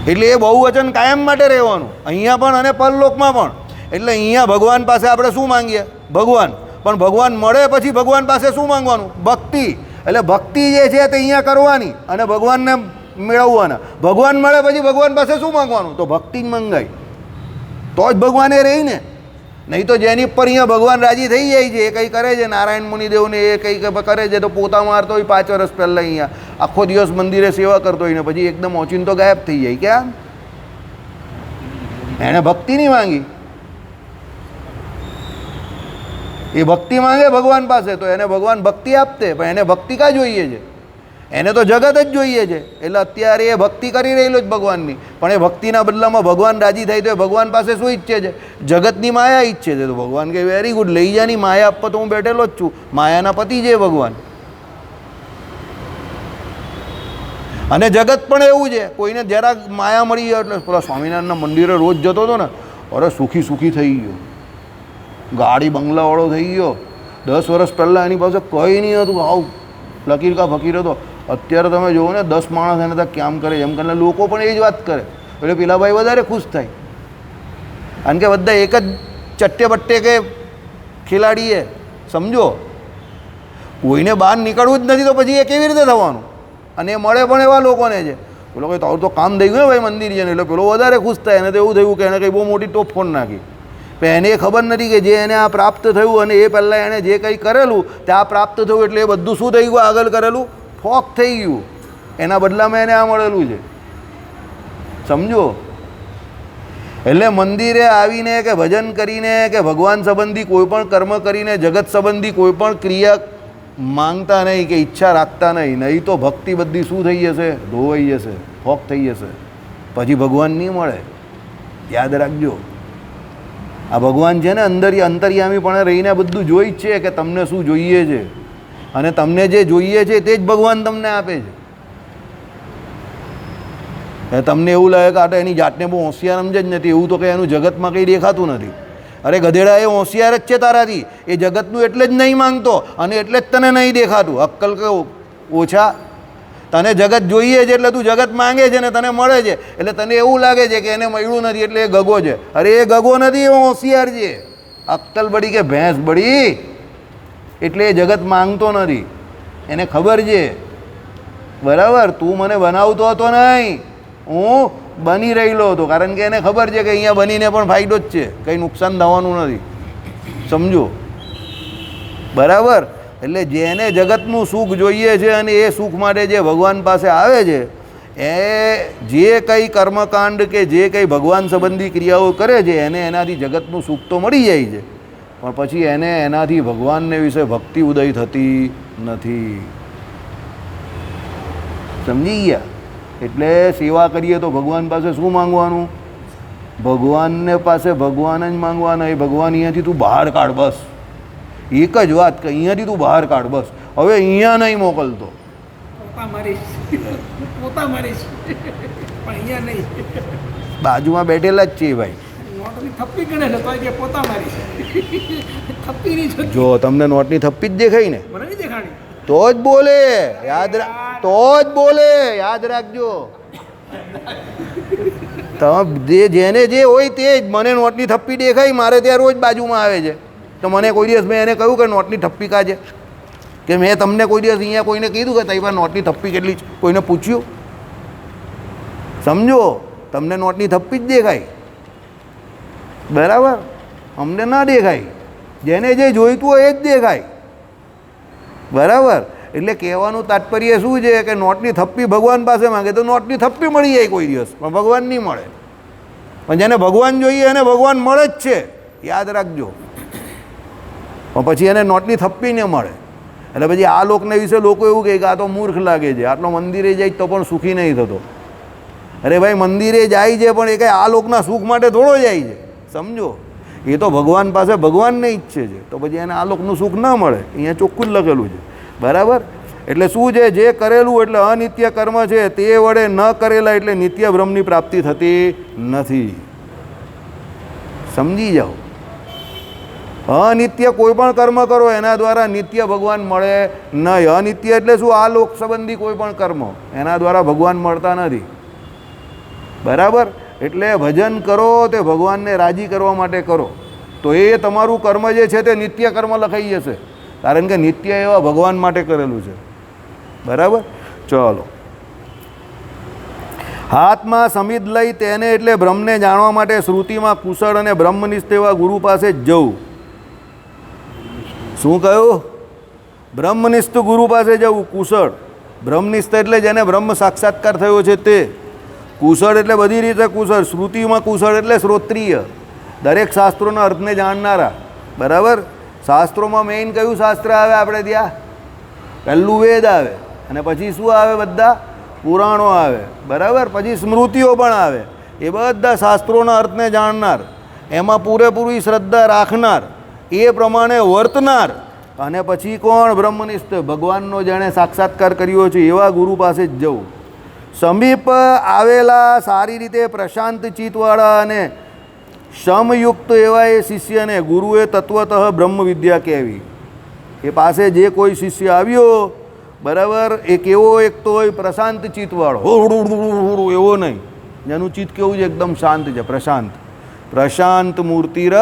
એટલે એ બહુવચન કાયમ માટે રહેવાનું, અહીંયા પણ અને પરલોકમાં પણ. એટલે અહીંયા ભગવાન પાસે આપણે શું માંગીએ? ભગવાન. પણ ભગવાન મળે પછી ભગવાન પાસે શું માંગવાનું? ભક્તિ. એટલે ભક્તિ જે છે તે અહીંયા કરવાની અને ભગવાનને મેળવવાના. ભગવાન મળે પછી ભગવાન પાસે શું માંગવાનું? તો ભક્તિ જ મંગાય, તો જ ભગવાને રહી ને. નહીં તો જેની ઉપર અહીંયા ભગવાન રાજી થઈ જાય છે, એ કંઈ કરે છે, નારાયણ મુનિદેવને એ કંઈ કરે છે તો પોતા મારતો હોય 5 વર્ષ પહેલાં અહીંયા આખો દિવસ મંદિરે સેવા કરતો હોય ને પછી એકદમ ઓચિંતો ગાયબ થઈ જાય. ક્યાં? એણે ભક્તિ નહીં માંગી. એ ભક્તિ માંગે ભગવાન પાસે, તો એને ભગવાન ભક્તિ આપતે, પણ એને ભક્તિ કાં જોઈએ છે? એને તો જગત જ જોઈએ છે. એટલે અત્યારે એ ભક્તિ કરી રહેલો જ ભગવાનની, પણ એ ભક્તિના બદલામાં ભગવાન રાજી થાય તો એ ભગવાન પાસે શું ઈચ્છે છે? જગતની માયા ઈચ્છે છે. તો ભગવાન કહે વેરી ગુડ, લઈ જાની માયા આપવા તો હું બેઠેલો જ છું. માયાના પતિ છે ભગવાન. અને જગત પણ એવું છે, કોઈને જરાક માયા મળી જાય એટલે પેલા સ્વામિનારાયણના મંદિરે રોજ જતો હતો ને, અરે સુખી સુખી થઈ ગયો, ગાડી બંગલાવાળો થઈ ગયો. 10 વર્ષ પહેલાં એની પાસે કંઈ નહીં હતું, આવું લકીર કા ફકીર હતો. અત્યારે તમે જુઓ ને 10 માણસ એને ત્યાં કામ કરે, એમ કરીને લોકો પણ એ જ વાત કરે. એટલે પેલા ભાઈ વધારે ખુશ થાય, કારણ કે બધા એક જ ચટ્ટે બટ્ટે કે ખેલાડીએ, સમજો. કોઈને બહાર નીકળવું જ નથી તો પછી એ કેવી રીતે થવાનું? અને એ મળે પણ એવા લોકોને છે. પેલો કંઈ તારું તો કામ થઈ ગયું ભાઈ મંદિર છે ને, એટલે પેલો વધારે ખુશ થાય. એને તો એવું થયું કે એને કંઈ બહુ મોટી ટોપ ફોન નાખી. પણ એને એ ખબર નથી કે જે એને આ પ્રાપ્ત થયું અને એ પહેલાં એણે જે કંઈ કરેલું તે આ પ્રાપ્ત થયું, એટલે એ બધું શું થઈ ગયું? આગળ કરેલું ફોક થઈ ગયું. એના બદલામાં એને આ મળેલું છે, સમજો. એટલે મંદિરે આવીને કે ભજન કરીને કે ભગવાન સંબંધી કોઈ પણ કર્મ કરીને જગત સંબંધી કોઈ પણ ક્રિયા માંગતા નહીં કે ઈચ્છા રાખતા નહીં. નહીં તો ભક્તિ બધી શું થઈ જશે? ધોવાઈ જશે, ફોક થઈ જશે. પછી ભગવાન નહીં મળે. યાદ રાખજો, આ ભગવાન છે ને અંતર્યામી પણ રહીને બધું જોઈ જ છે કે તમને શું જોઈએ છે, અને તમને જે જોઈએ છે તે જ ભગવાન તમને આપે છે. તમને એવું લાગે કે આ તો એની જાતને બહુ હોશિયાર સમજે જ નથી, એવું તો કંઈ એનું જગતમાં કંઈ દેખાતું નથી. અરે ગધેડા, એ હોશિયાર જ છે તારાથી. એ જગતનું એટલે જ નહીં માંગતો અને એટલે જ તને નહીં દેખાતું. અક્કલ કે ઓછા, તને જગત જોઈએ છે એટલે તું જગત માંગે છે ને તને મળે છે, એટલે તને એવું લાગે છે કે એને મળ્યું નથી એટલે એ ગગો છે. અરે એ ગગો નથી, એ હોશિયાર છે. અક્કલ બળી કે ભેંસ બળી, એટલે એ જગત માંગતો નથી. એને ખબર છે, બરાબર. તું મને બનાવતો હતો નહીં, હું બની રહેલો હતો, કારણ કે એને ખબર છે કે અહીંયા બનીને પણ ફાયદો જ છે, કંઈ નુકસાન થવાનું નથી, સમજો. બરાબર. એટલે જેને જગતનું સુખ જોઈએ છે અને એ સુખ માટે જે ભગવાન પાસે આવે છે, એ જે કંઈ કર્મકાંડ કે જે કંઈ ભગવાન સંબંધી ક્રિયાઓ કરે છે એને એનાથી જગતનું સુખ તો મળી જાય છે, પણ પછી એને એનાથી ભગવાનને વિશે ભક્તિ ઉદય થતી નથી. સમજી ગયા? એટલે સેવા કરીએ તો ભગવાન પાસે શું માંગવાનું? ભગવાનને પાસે ભગવાન જ માંગવાના. એ ભગવાન અહીંયાથી તું બહાર કાઢ, બસ. એક જ વાત કે અહીંયાથી તું બહાર કાઢ, બસ. હવે અહીંયા નહીં મોકલતો. બાજુમાં બેઠેલા જ છે ભાઈ. જો તમને નોટની થપ્પી જ દેખાય ને તો જ બોલે, તો જ બોલે. યાદ રાખજો, તમે જેને જે હોય તે જ. મને નોટની થપ્પી દેખાય, મારે ત્યાં રોજ બાજુમાં આવે છે, તો મને કોઈ દિવસ મેં એને કહ્યું કે નોટની થપ્પી કાં છે? કે મેં તમને કોઈ દિવસ અહીંયા કોઈને કીધું કે તારી પાસે નોટની થપ્પી કેટલી છે? કોઈને પૂછ્યું? સમજો, તમને નોટની થપ્પી જ દેખાય, બરાબર. અમને ના દેખાય. જેને જે જોઈતું હોય એ જ દેખાય, બરાબર. એટલે કહેવાનું તાત્પર્ય શું છે કે નોટની થપ્પી ભગવાન પાસે માંગે તો નોટની થપ્પી મળી જાય કોઈ દિવસ, પણ ભગવાન નહીં મળે. પણ જેને ભગવાન જોઈએ એને ભગવાન મળે જ છે, યાદ રાખજો. પણ પછી એને નોટની થપ્પી ન મળે. એટલે પછી આ લોકને વિશે લોકો એવું કહે કે આ તો મૂર્ખ લાગે છે, આટલો મંદિરે જાય તો પણ સુખી નહીં થતો. અરે ભાઈ, મંદિરે જાય છે પણ એ કંઈ આ લોકના સુખ માટે થોડો જાય છે, સમજો. એ તો ભગવાન પાસે ભગવાનને ઈચ્છે છે, તો પછી એને આ લોકનું સુખ ના મળે. અહીંયા ચોખ્ખું જ લખેલું છે, બરાબર. એટલે શું છે? જે કરેલું એટલે અનિત્ય કર્મ છે તે વડે ન કરેલા એટલે નિત્ય બ્રહ્મની પ્રાપ્તિ થતી નથી. સમજી જાઓ. અનિત્ય કોઈ પણ કર્મ કરો એના દ્વારા નિત્ય ભગવાન મળે નહીં. અનિત્ય એટલે શું? આ લોક સંબંધી કોઈ પણ કર્મ, એના દ્વારા ભગવાન મળતા નથી, બરાબર. એટલે ભજન કરો તે ભગવાનને રાજી કરવા માટે કરો, તો એ તમારું કર્મ જે છે તે નિત્ય કર્મ લખાઈ જશે, કારણ કે નિત્ય એવા ભગવાન માટે કરેલું છે, બરાબર. ચલો, હાથમાં સમિદ લઈ તેને એટલે બ્રહ્મને જાણવા માટે શ્રુતિમાં કુશળ અને બ્રહ્મનિષ્ઠ એવા ગુરુ પાસે જ જવું. શું કહ્યું? બ્રહ્મનિષ્ઠ ગુરુ પાસે જવું. કુશળ, બ્રહ્મનિષ્ઠ એટલે જેને બ્રહ્મ સાક્ષાત્કાર થયો છે તે. કુશળ એટલે બધી રીતે કુશળ. શ્રુતિમાં કુશળ એટલે શ્રોત્રિય, દરેક શાસ્ત્રોના અર્થને જાણનારા, બરાબર. શાસ્ત્રોમાં મેઇન કયું શાસ્ત્ર આવે આપણે ત્યાં? પહેલું વેદ આવે, અને પછી શું આવે? બધા પુરાણો આવે, બરાબર. પછી સ્મૃતિઓ પણ આવે. એ બધા શાસ્ત્રોના અર્થને જાણનાર, એમાં પૂરેપૂરી શ્રદ્ધા રાખનાર, એ પ્રમાણે વર્તનાર, અને પછી કોણ? બ્રહ્મનિષ્ઠ, ભગવાનનો જેણે સાક્ષાત્કાર કર્યો છે એવા ગુરુ પાસે જ જવું. સમીપ આવેલા સારી રીતે પ્રશાંત ચિત્તવાળા અને સમયુક્ત એવા એ શિષ્યને ગુરુએ તત્વતઃ બ્રહ્મ વિદ્યા કહેવી. એ પાસે જે કોઈ શિષ્ય આવ્યો, બરાબર, એ કેવો એક તો હોય પ્રશાંત ચિત્તવાળો, એવો નહીં, જેનું ચિત્ત કેવું છે? એકદમ શાંત છે, પ્રશાંત. પ્રશાંત મૂર્તિર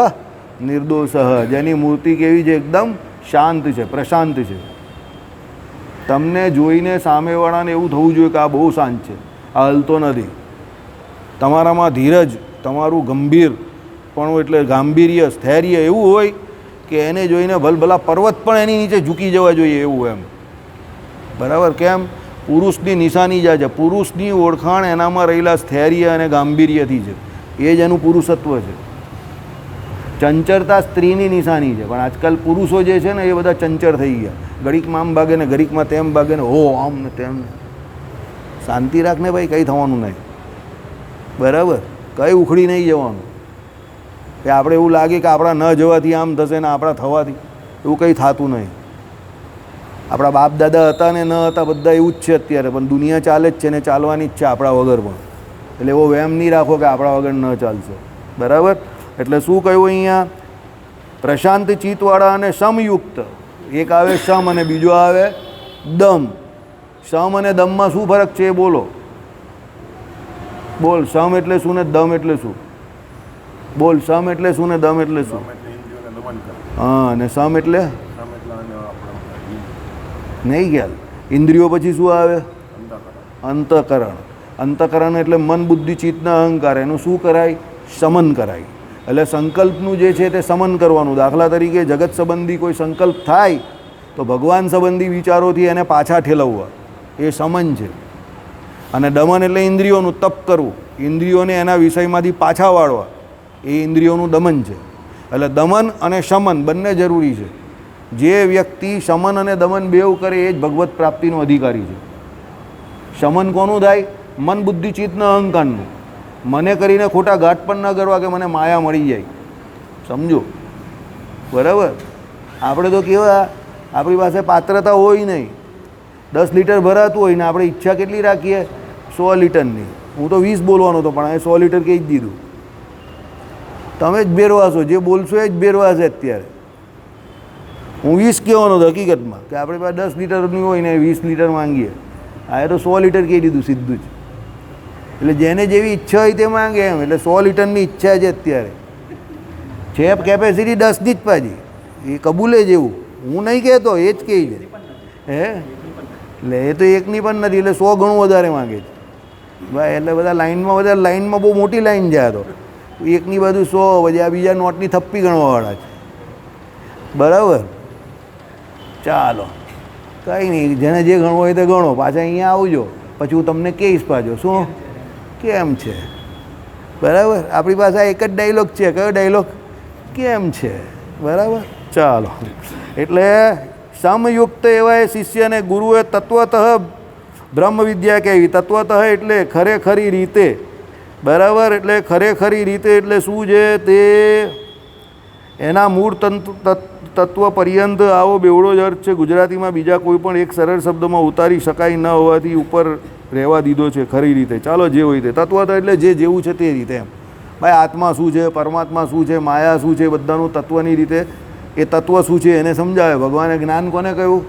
નિર્દોષ, જેની મૂર્તિ કેવી છે? એકદમ શાંત છે, પ્રશાંત છે. તમને જોઈને સામેવાળાને એવું થવું જોઈએ કે આ બહુ શાંત છે, આ હલતો નથી. તમારામાં ધીરજ, તમારું ગંભીર પણ એટલે ગાંભીર્ય, સ્થૈર્ય એવું હોય કે એને જોઈને ભલભલા પર્વત પણ એની નીચે ઝૂકી જવા જોઈએ એવું એમ, બરાબર. કેમ? પુરુષની નિશાની જ છે, પુરુષની ઓળખાણ એનામાં રહેલા સ્થૈર્ય અને ગાંભીર્યથી છે. એ જ એનું પુરુષત્વ છે. ચંચળતા સ્ત્રીની નિશાની છે, પણ આજકાલ પુરુષો જે છે ને એ બધા ચંચળ થઈ ગયા. ઘડીકમાં આમ ભાગે ને ઘડીકમાં તેમ ભાગે ને, હો આમ ને તેમ. શાંતિ રાખને ભાઈ, કંઈ થવાનું નહીં, બરાબર. કંઈ ઉખડી નહીં જવાનું. કે આપણે એવું લાગે કે આપણા ન જવાથી આમ થશે ને આપણા થવાથી, એવું કંઈ થતું નહીં. આપણા બાપ દાદા હતા ને ન હતા, બધા એવું જ છે અત્યારે, પણ દુનિયા ચાલે જ છે ને ચાલવાની જ છે આપણા વગર પણ. એટલે એવો વહેમ નહીં રાખો કે આપણા વગર ન ચાલશે, બરાબર. એટલે શું કહ્યું અહીંયા? પ્રશાંત ચિત્તવાળા અને સમયુક્ત. એક આવે સમ અને બીજો આવે દમ. સમ અને દમમાં શું ફરક છે એ બોલો. બોલ, સમ એટલે શું ને દમ એટલે શું? બોલ, સમ એટલે શું ને દમ એટલે શું? હા, અને સમ એટલે નહીં ખ્યાલ. ઇન્દ્રિયો પછી શું આવે? અંતઃકરણ. અંતઃકરણ એટલે મન, બુદ્ધિ, ચિત્તના અહંકાર. એનું શું કરાય? શમન કરાય. એટલે સંકલ્પનું જે છે તે શમન કરવાનું. દાખલા તરીકે જગત સંબંધી કોઈ સંકલ્પ થાય તો ભગવાન સંબંધી વિચારોથી એને પાછા ઠેલવવા, એ શમન છે. અને દમન એટલે ઇન્દ્રિયોનું તપ કરવું, ઇન્દ્રિયોને એના વિષયમાંથી પાછા વાળવા, એ ઇન્દ્રિયોનું દમન છે. એટલે દમન અને શમન બંને જરૂરી છે. જે વ્યક્તિ શમન અને દમન બેઉ કરે એ જ ભગવત પ્રાપ્તિનો અધિકારી છે. શમન કોનું થાય? મન, બુદ્ધિ, ચિત્તના અહંકારનું. મને કરીને ખોટા ઘાટ પણ ન કરવા કે મને માયા મળી જાય, સમજો, બરાબર. આપણે તો કેવા, આપણી પાસે પાત્રતા હોય નહીં. 10 લીટર ભરાતું હોય ને આપણે ઈચ્છા કેટલી રાખીએ? 100 લીટરની. હું તો 20 બોલવાનો હતો, પણ એ 100 લીટર કહી જ દીધું. તમે જ બેરવાશો, જે બોલશો એ જ બેરવાશે અત્યારે. હું 20 કહેવાનો હતો હકીકતમાં, કે આપણી પાસે 10 લીટરની હોય ને 20 લીટર માંગીએ. આ એ તો 100 લીટર કહી દીધું સીધું જ. એટલે જેને જેવી ઈચ્છા હોય તે માંગે એમ. એટલે 100 લીટરની ઈચ્છા છે અત્યારે. છે કેપેસિટી 10ની જ પાછી, એ કબૂલે જેવું. હું નહીં કહેતો, એ જ કહે છે. હે, એટલે એ તો એકની પણ નથી, એટલે 100 ગણું વધારે માંગે છે ભાઈ. એટલે બધા લાઈનમાં બહુ મોટી લાઈન જાય. તો એકની બાજુ 100, પછી આ બીજા નોટની થપ્પી ગણવાવાળા છે, બરાબર. ચાલો, કંઈ નહીં, જેને જે ગણવું હોય તે ગણો. પાછા અહીંયા આવજો, પછી હું તમને કહીશ પાછો શું કેમ છે, બરાબર. આપણી પાસે એક જ ડાયલોગ છે. કયો ડાયલોગ? કેમ છે, બરાબર. ચાલો, એટલે સમયુક્ત એવા એ શિષ્યને ગુરુએ તત્વતઃ બ્રહ્મ વિદ્યા કહેવી. તત્વતઃ એટલે ખરેખરી રીતે, બરાબર. એટલે ખરેખરી રીતે એટલે શું છે? તે એના મૂળ તત્વ પર્યંત આવો બેવડો જ અર્થ છે. ગુજરાતીમાં બીજા કોઈ પણ એક સરળ શબ્દમાં ઉતારી શકાય ન હોવાથી ઉપર રહેવા દીધો છે ખરી રીતે. ચાલો, જે હોય તે. તત્વ એટલે જે જેવું છે તે રીતે એમ. ભાઈ, આત્મા શું છે, પરમાત્મા શું છે, માયા શું છે, બધાનું તત્વની રીતે એ તત્વ શું છે એને સમજાવે. ભગવાને જ્ઞાન કોને કહ્યું?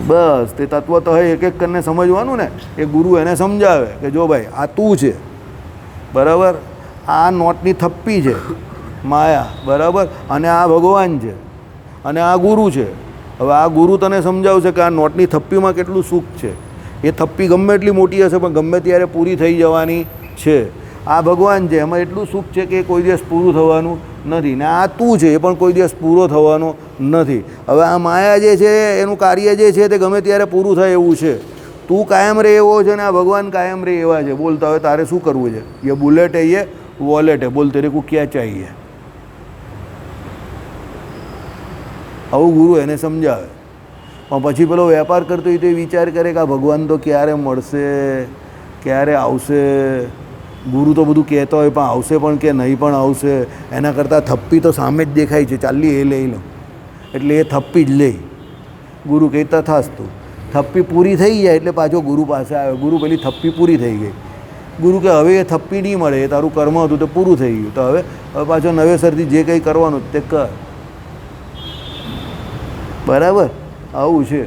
બસ, તે તત્વ તો એક એક કરીને સમજવાનું ને. એ ગુરુ એને સમજાવે કે જો ભાઈ આ તું છે, બરાબર. આ નોટની થપ્પી છે માયા, બરાબર. અને આ ભગવાન છે, અને આ ગુરુ છે. હવે આ ગુરુ તને સમજાવશે કે આ નોટની થપ્પીમાં કેટલું સુખ છે. એ થપ્પી ગમે એટલી મોટી હશે પણ ગમે ત્યારે પૂરી થઈ જવાની છે. આ ભગવાન છે, એમાં એટલું સુખ છે કે કોઈ દિવસ પૂરું થવાનું નથી. ને આ તું છે, એ પણ કોઈ દિવસ પૂરો થવાનો નથી. હવે આ માયા જે છે એનું કાર્ય જે છે તે ગમે ત્યારે પૂરું થાય એવું છે. તું કાયમ રહે એવો છે ને આ ભગવાન કાયમ રહે એવા છે. બોલતા હવે તારે શું કરવું છે? ये बुलेट है, ये वॉलेट है, बोल तेरे को क्या चाहिए? આવું ગુરુ એને સમજાવે. પણ પછી પેલો વેપાર કરતો હોય તો એ વિચાર કરે કે આ ભગવાન તો ક્યારે મળશે, ક્યારે આવશે. ગુરુ તો બધું કહેતો હોય પણ આવશે પણ કે નહીં પણ આવશે. એના કરતાં થપ્પી તો સામે જ દેખાય છે, ચાલી એ લઈ લો, એટલે એ થપ્પી જ લે. ગુરુ કહે તથાસ્તુ. થપ્પી પૂરી થઈ જાય એટલે પાછો ગુરુ પાસે આવે. ગુરુ પેલી થપ્પી પૂરી થઈ ગઈ. ગુરુ કે હવે એ થપ્પી નહીં મળે, એ તારું કર્મ હતું તે પૂરું થઈ ગયું, તો હવે પાછો નવેસરથી જે કંઈ કરવાનું તે કર. બરાબર, આવું છે.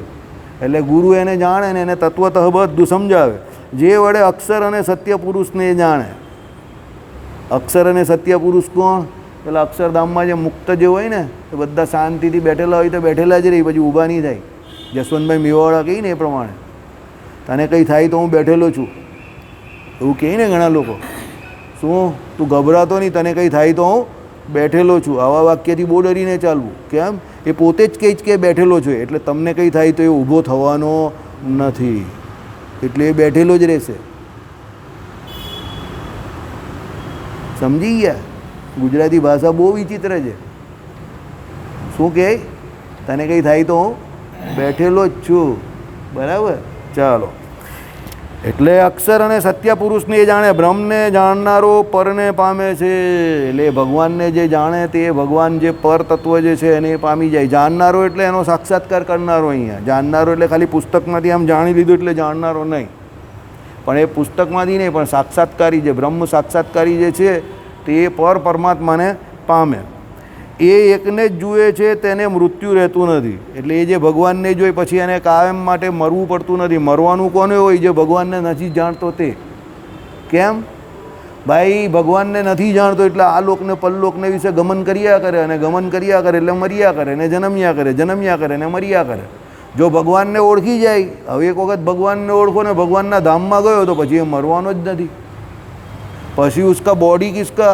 એટલે ગુરુ એને જાણે ને એને તત્વતઃ બધું સમજાવે. જે વડે અક્ષર અને સત્ય પુરુષને એ જાણે. અક્ષર અને સત્ય પુરુષ કોણ? પેલા અક્ષરધામમાં જે મુક્ત જે હોય ને એ બધા શાંતિથી બેઠેલા હોય તો બેઠેલા જ રહી, પછી ઊભા નહીં થાય. જસવંતભાઈ મેવાવાળા કહી ને એ પ્રમાણે, તને કંઈ થાય તો હું બેઠેલો છું, એવું કહે ને ઘણા લોકો. શું તું ગભરાતો નહીં, તને કંઈ થાય તો હું બેઠેલો છું. આવા વાક્યથી બહુ ડરીને ચાલવું. કેમ? એ પોતે જ કહે કે બેઠેલો છે, એટલે તમને કંઈ થાય તો એ ઊભો થવાનો નથી, એટલે એ બેઠેલો જ રહેશે. સમજી ગયા? ગુજરાતી ભાષા બહુ વિચિત્ર છે. શું કહે? તને કંઈ થાય તો હું બેઠેલો જ છું. બરાબર, ચાલો. એટલે અક્ષર અને સત્ય પુરુષને એ જાણે. બ્રહ્મને જાણનારો પરને પામે છે. એટલે ભગવાનને જે જાણે તે ભગવાન જે પર તત્વ જે છે એને પામી જાય. જાણનારો એટલે એનો સાક્ષાત્કાર કરનારો. અહીંયા જાણનારો એટલે ખાલી પુસ્તકમાંથી આમ જાણી લીધું એટલે જાણનારો નહીં, પણ એ પુસ્તકમાંથી નહીં, પણ સાક્ષાત્કારી જે બ્રહ્મ સાક્ષાત્કારી જે છે તે પર પરમાત્માને પામે. એ એકને જ જુએ છે, તેને મૃત્યુ રહેતું નથી. એટલે એ જે ભગવાનને જોઈ પછી એને કાયમ માટે મરવું પડતું નથી. મરવાનું કોને હોય? જે ભગવાનને નથી જાણતો તે. કેમ ભાઈ? ભગવાનને નથી જાણતો એટલે આ લોકને પરલોકને વિશે ગમન કર્યા કરે, અને ગમન કર્યા કરે એટલે મર્યા કરે, ને જન્મ્યા કરે, જન્મ્યા કરે ને મર્યા કરે. જો ભગવાનને ઓળખી જાય, હવે એક વખત ભગવાનને ઓળખો ને ભગવાનના ધામમાં ગયો તો પછી એ મરવાનો જ નથી. પછી ઉસકા બોડી કિસકા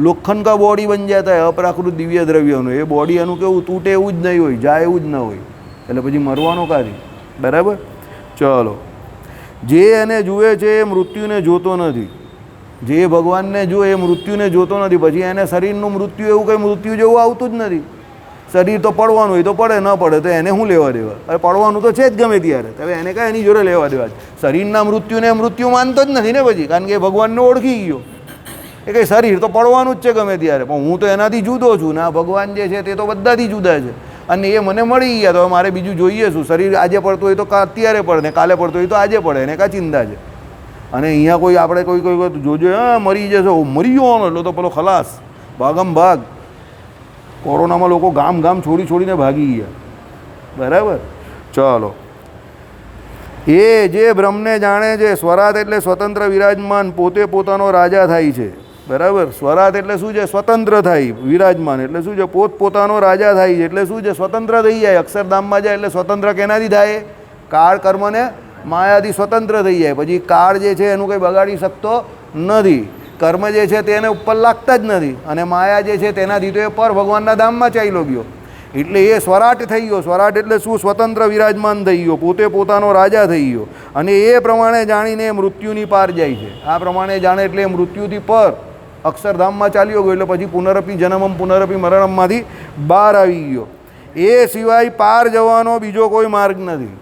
લોખંડ કા બોડી બન જાતા હૈ, અપ્રાકૃત દિવ્ય દ્રવ્યનું. એ બોડી એનું કેવું તૂટે એવું જ નહીં હોય, જાય એવું જ ન હોય, એટલે પછી મરવાનો કાર્ય. બરાબર, ચલો. જે એને જુએ છે એ મૃત્યુને જોતો નથી. જે ભગવાનને જુએ એ મૃત્યુને જોતો નથી. પછી એને શરીરનું મૃત્યુ એવું કંઈ મૃત્યુ જેવું આવતું જ નથી. શરીર તો પડવાનું હોય તો પડે, ન પડે તો એને શું લેવા દેવા? અરે પડવાનું તો છે જ ગમે ત્યારે, હવે એને કાંઈ એની જોડે લેવા દેવા. શરીરના મૃત્યુને મૃત્યુ માનતો જ નથી ને પછી, કારણ કે એ ભગવાનને ઓળખી ગયો. એ કંઈ શરીર તો પડવાનું જ છે ગમે ત્યારે, પણ હું તો એનાથી જુદો છું ને. આ ભગવાન જે છે તે તો બધાથી જુદા છે, અને એ મને મળી ગયા તો મારે બીજું જોઈએ શું? શરીર આજે પડતું હોય તો અત્યારે પડે, ને કાલે પડતું હોય તો આજે પડે, એને કાં ચિંતા છે? અને અહીંયા કોઈ આપણે કોઈ જોજો હા મરી જશે, મરી ગયો એટલે તો પેલો ખલાસ, ભાગમ ભાગ. કોરોનામાં લોકો ગામ ગામ છોડીને ભાગી ગયા. બરાબર, ચાલો. એ જે બ્રહ્મને જાણે છે, સ્વરાટ એટલે સ્વતંત્ર વિરાજમાન, પોતે પોતાનો રાજા થાય છે. બરાબર, સ્વરાટ એટલે શું છે? સ્વતંત્ર થાય. વિરાજમાન એટલે શું છે? પોતપોતાનો રાજા થાય છે, એટલે શું છે? સ્વતંત્ર થઈ જાય. અક્ષરધામમાં જાય એટલે સ્વતંત્ર કેનાથી થાય? કાળ કર્મને માયાથી સ્વતંત્ર થઈ જાય. પછી કાળ જે છે એનું કંઈ બગાડી શકતો નથી. કર્મ જે છે તેને ઉપર લાગતા જ નથી, અને માયા જે છે તેનાથી તો એ પર ભગવાનના ધામમાં ચાલ્યો ગયો. એટલે એ સ્વરાટ થઈ ગયો. સ્વરાટ એટલે શું? સ્વતંત્ર વિરાજમાન થઈ ગયો, પોતે પોતાનો રાજા થઈ ગયો. અને એ પ્રમાણે જાણીને મૃત્યુની પાર જાય છે. આ પ્રમાણે જાણે એટલે મૃત્યુથી પર અક્ષરધામમાં ચાલ્યો ગયો, એટલે પછી પુનરપી જન્મમ પુનરપી મરણમમાંથી બહાર આવી ગયો. એ સિવાય પાર જવાનો બીજો કોઈ માર્ગ નથી.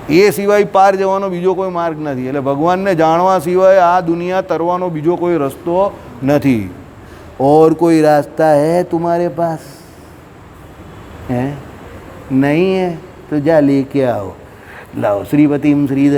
એ સિવાય પાર જવાનો બીજો કોઈ માર્ગ નથી. એટલે ભગવાનને જાણવા સિવાય આ દુનિયા તરવાનો બીજો કોઈ રસ્તો નથી. और कोई रास्ता है तुम्हारे पास? है नहीं है तो जा लेके आओ. लाओ श्रीपतिम श्रीधर